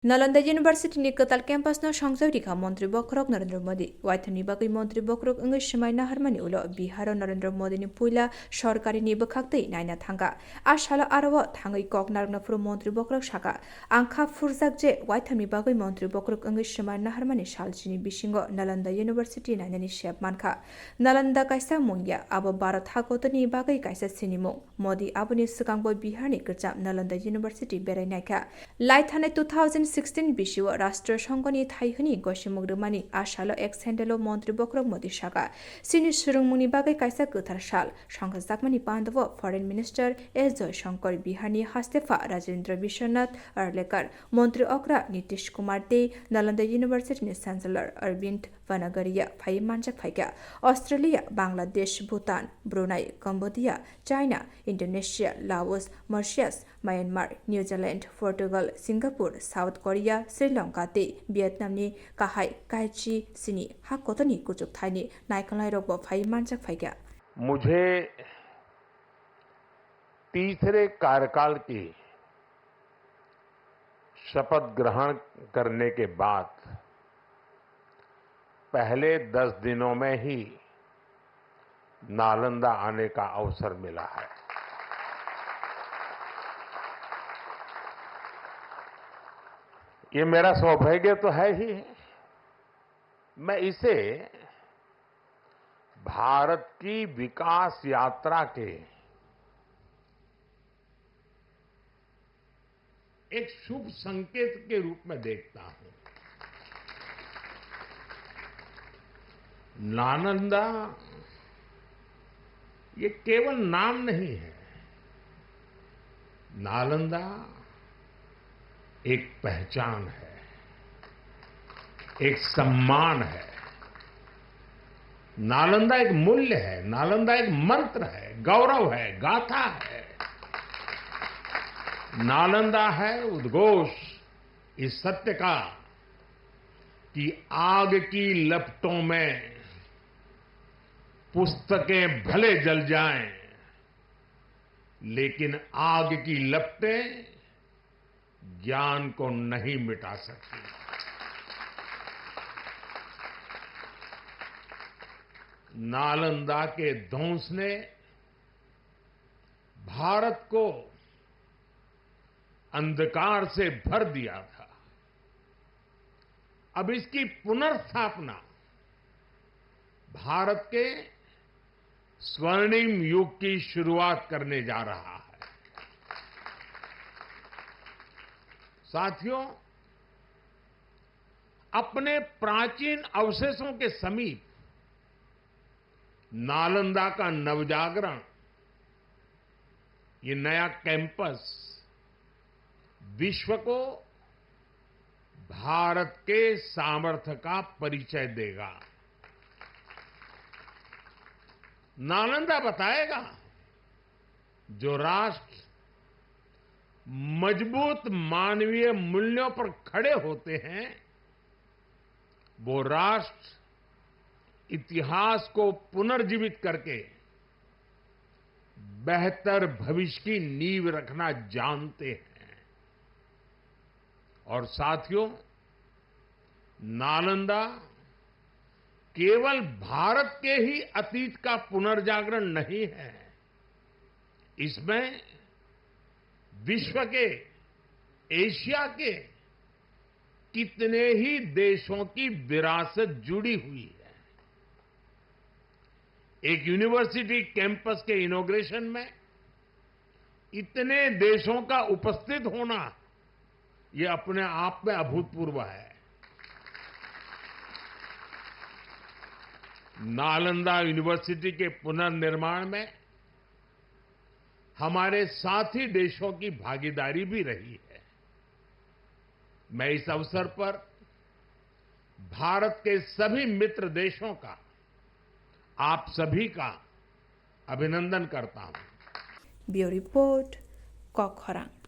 Nalanda university कताल campus संसदीय मंत्री बखरक नरेंद्र मोदी वाइथनी बागै मंत्री बखरक अंगै समाय नाहरमानी उलो बिहार नरेंद्र मोदी पुला सरकारी निबखाक्तै नायना थांगा आशाल आरो थांगै कक नारगनाफुर मंत्री बखरक साका आंखा फुरजाक जे वाइथनी बागै मंत्री बखरक अंगै समाय नाहरमानी सालचिनि बिसिंगो नालंदा यूनिवर्सिटी नायनानि शेप मानखा नालंदा कायसा मुंगिया आबो भारत हागतनि बागै कायसा सिनिमु मोदी आबोनि सिगांबो बिहारनि गोजाम नालंदा यूनिवर्सिटी बेरायनायखा लाइथाने 2016 बिसिव राष्ट्र संघनि थाइहनि गसिमुग्रमानि आशाल एक्सेन्डेलो मंत्री बखरक मोदी सागा सिनि सुरुंमुनि बागै कायसा गोथार साल संघ जाकमानि पांडव फरेन मिनिस्टर एस जयशंकर बिहारनि हास्तेफा राजेंद्र विश्वनाथ अर्लेकर मंत्री अक्रा नीतीश कुमार दे नालंदा यूनिवर्सिटी चैंसलर अरविंद वनागरिया फाइ मानजाक फाइका Australia Bangladesh Bhutan Brunei Cambodia China Indonesia Laos Mauritius Myanmar New Zealand Portugal Singapore South Korea Sri Lanka ते वियतनामनि काहाय काइची सिनी हाकोतनी कुचुक थाइनि नायखलाय रोगबो फाइ मानजाक फाइका मुझे तीसरे कार्यकाल की शपथ ग्रहण करने के बाद पहले 10 दिनों में ही नालंदा आने का अवसर मिला है। ये मेरा सौभाग्य तो है ही। मैं इसे भारत की विकास यात्रा के एक शुभ संकेत के रूप में देखता हूं। नालंदा ये केवल नाम नहीं है। नालंदा एक पहचान है, एक सम्मान है। नालंदा एक मूल्य है, नालंदा एक मंत्र है, गौरव है, गाथा है। नालंदा है उद्घोष इस सत्य का कि आग की लपटों में पुस्तकें भले जल जाएं, लेकिन आग की लपटें ज्ञान को नहीं मिटा सकती। नालंदा के ध्वंस ने भारत को अंधकार से भर दिया था। अब इसकी पुनर्स्थापना भारत के स्वर्णिम युग की शुरुआत करने जा रहा है। साथियों, अपने प्राचीन अवशेषों के समीप नालंदा का नवजागरण, ये नया कैंपस विश्व को भारत के सामर्थ्य का परिचय देगा। नालंदा बताएगा जो राष्ट्र मजबूत मानवीय मूल्यों पर खड़े होते हैं, वो राष्ट्र इतिहास को पुनर्जीवित करके बेहतर भविष्य की नींव रखना जानते हैं। और साथियों, नालंदा केवल भारत के ही अतीत का पुनर्जागरण नहीं है, इसमें विश्व के, एशिया के कितने ही देशों की विरासत जुड़ी हुई है। एक यूनिवर्सिटी कैंपस के इनॉग्रेशन में इतने देशों का उपस्थित होना, ये अपने आप में अभूतपूर्व है। नालंदा यूनिवर्सिटी के पुनर्निर्माण में हमारे साथी देशों की भागीदारी भी रही है। मैं इस अवसर पर भारत के सभी मित्र देशों का, आप सभी का अभिनंदन करता हूं। Bureau report कोखरांग।